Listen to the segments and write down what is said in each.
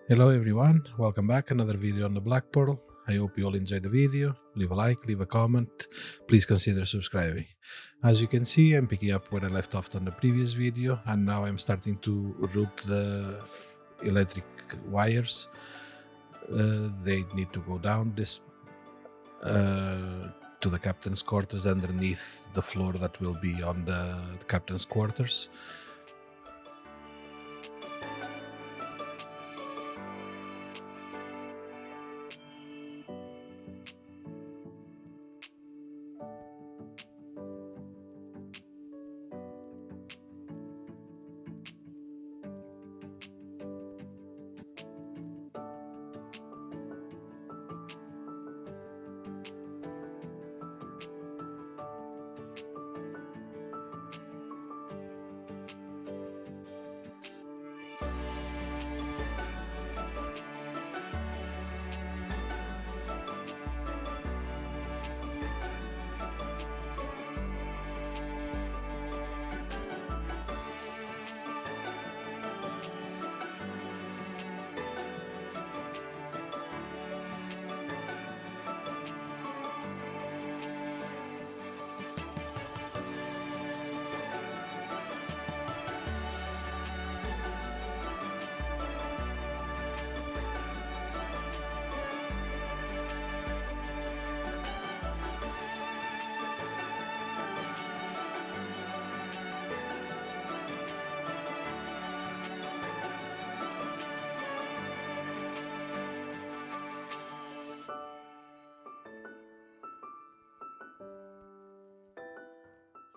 Hello everyone, welcome back. Another video on the Black Portal. I hope you all enjoyed the video. Leave a like, leave a comment. Please consider subscribing. As you can see, I'm picking up where I left off on the previous video, and now I'm starting to route the electric wires. They need to go down this to the captain's quarters underneath the floor that will be on the captain's quarters.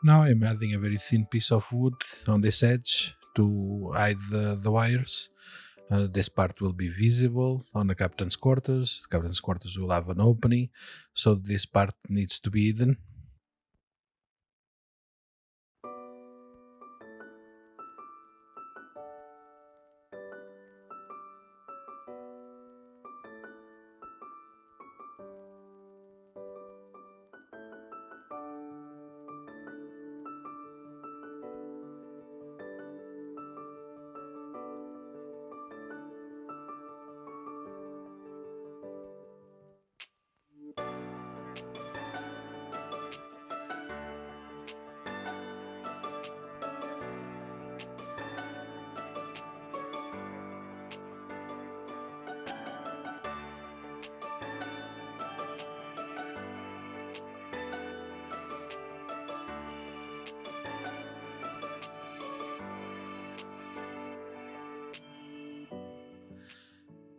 Now I'm adding a very thin piece of wood on this edge to hide the wires. This part will be visible on the captain's quarters. The captain's quarters will have an opening, so this part needs to be hidden.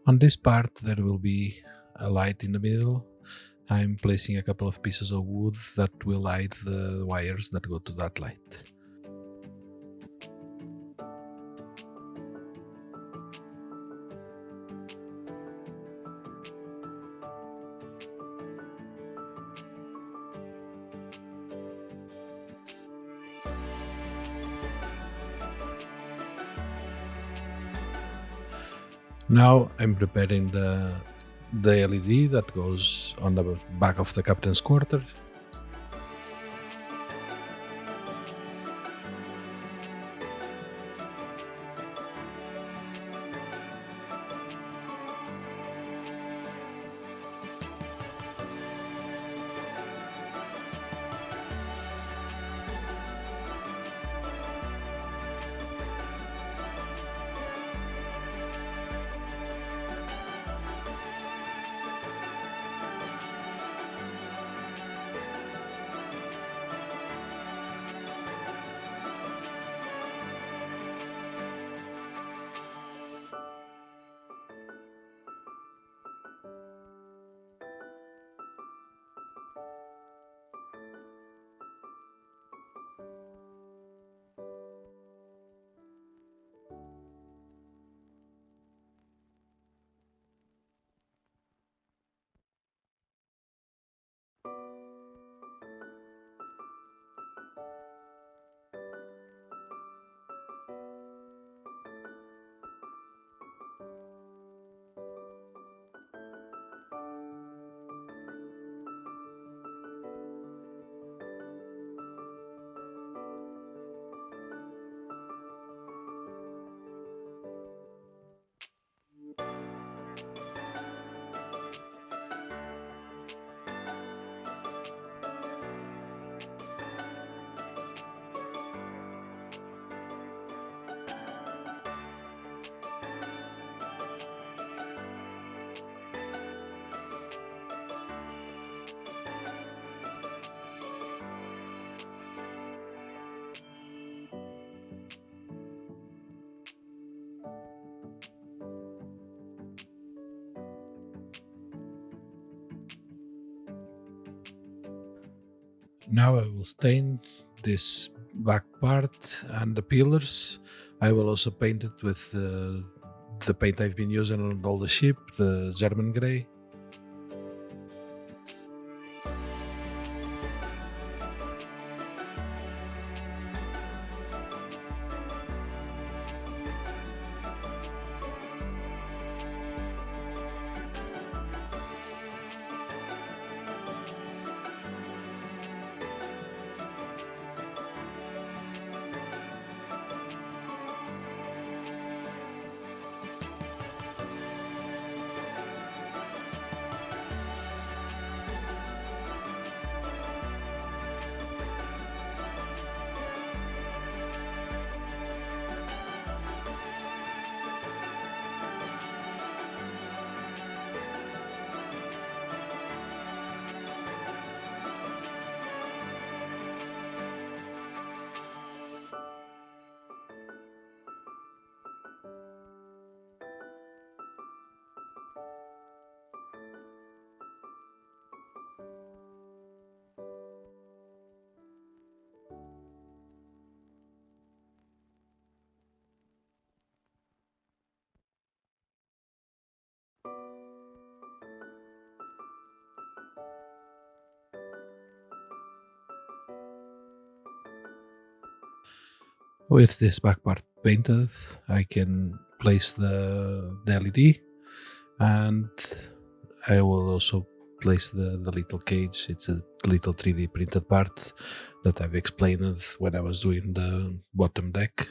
On this part there will be a light in the middle. I'm placing a couple of pieces of wood that will hide the wires that go to that light. Now I'm preparing the LED that goes on the back of the captain's quarter. Now I will stain this back part and the pillars. I will also paint it with the paint I've been using on all the ship, the German grey. With this back part painted, I can place the LED, and I will also place the little cage. It's a little 3D printed part that I've explained when I was doing the bottom deck.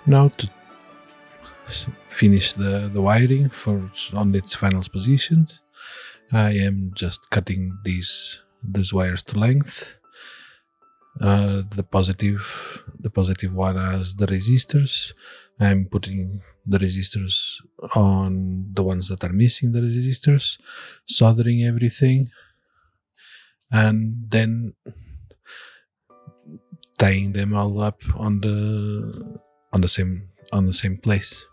Now to finish the wiring for on its final positions, I am just cutting these wires to length. The positive one has the resistors. I'm putting the resistors on the ones that are missing the resistors, soldering everything, and then tying them all up on the same place.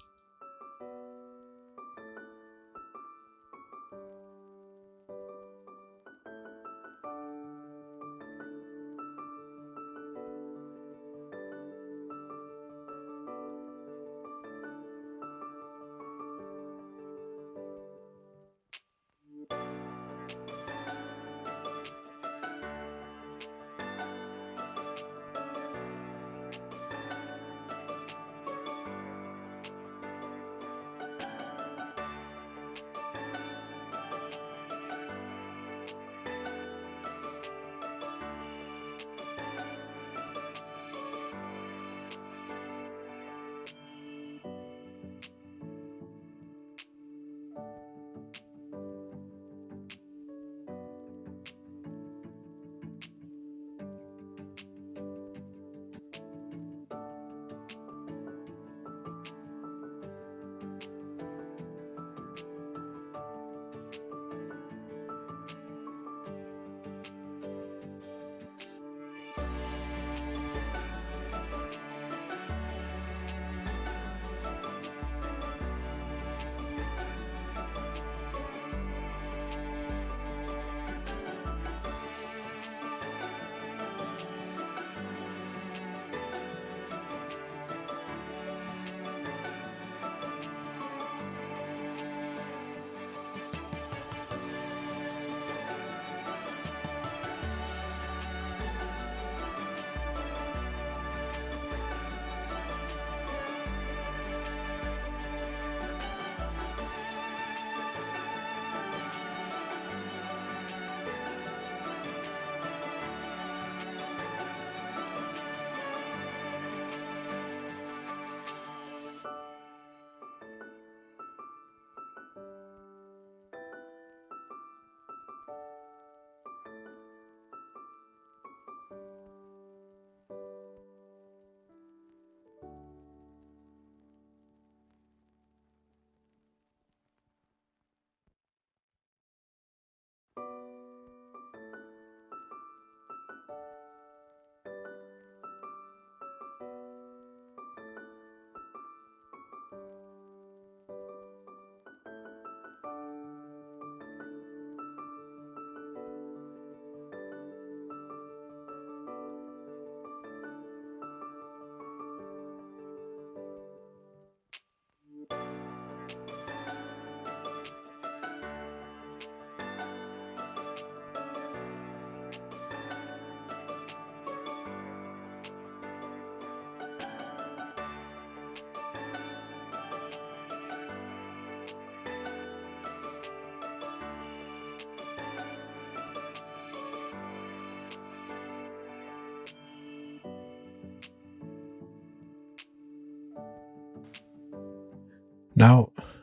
Now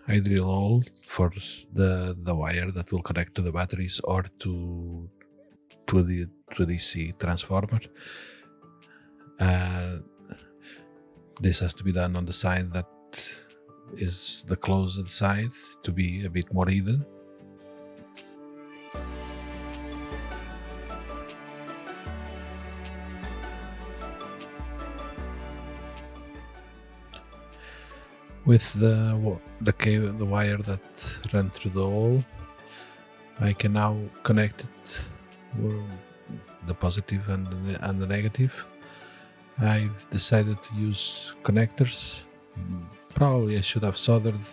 I drill a hole for the wire that will connect to the batteries or to the DC transformer. This has to be done on the side that is the closed side to be a bit more hidden. With the wire that ran through the hole, I can now connect it, the positive and the negative. I've decided to use connectors. Probably I should have soldered.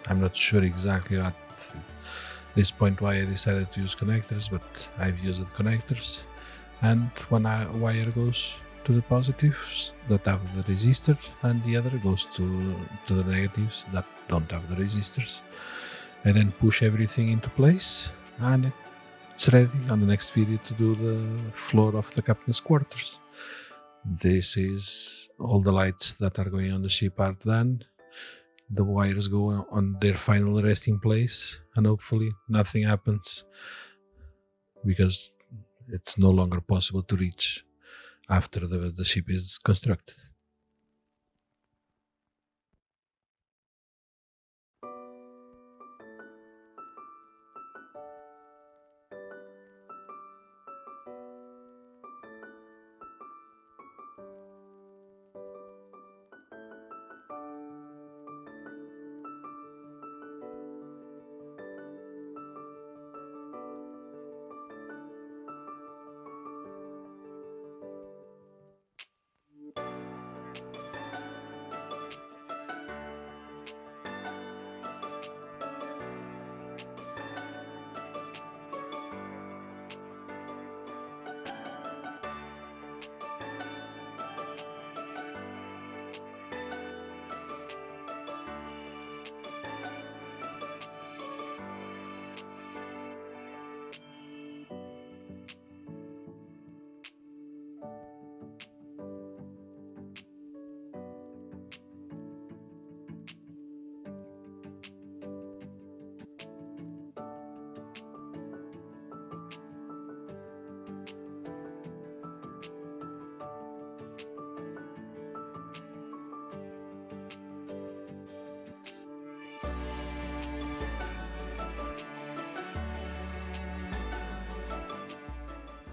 I'm not sure exactly at this point why I decided to use connectors, but I've used connectors. And one wire goes to the positives that have the resistor, and the other goes to the negatives that don't have the resistors. I then push everything into place, and it's ready on the next video to do the floor of the captain's quarters. This is all the lights that are going on the ship are done. The wires go on their final resting place, and hopefully nothing happens, because it's no longer possible to reach after the ship is constructed.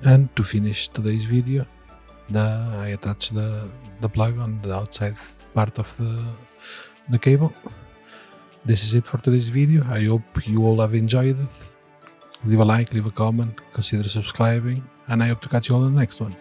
And to finish today's video, I attach the plug on the outside part of the cable. This is it for today's video. I hope you all have enjoyed it. Leave a like, leave a comment, consider subscribing, and I hope to catch you all in the next one.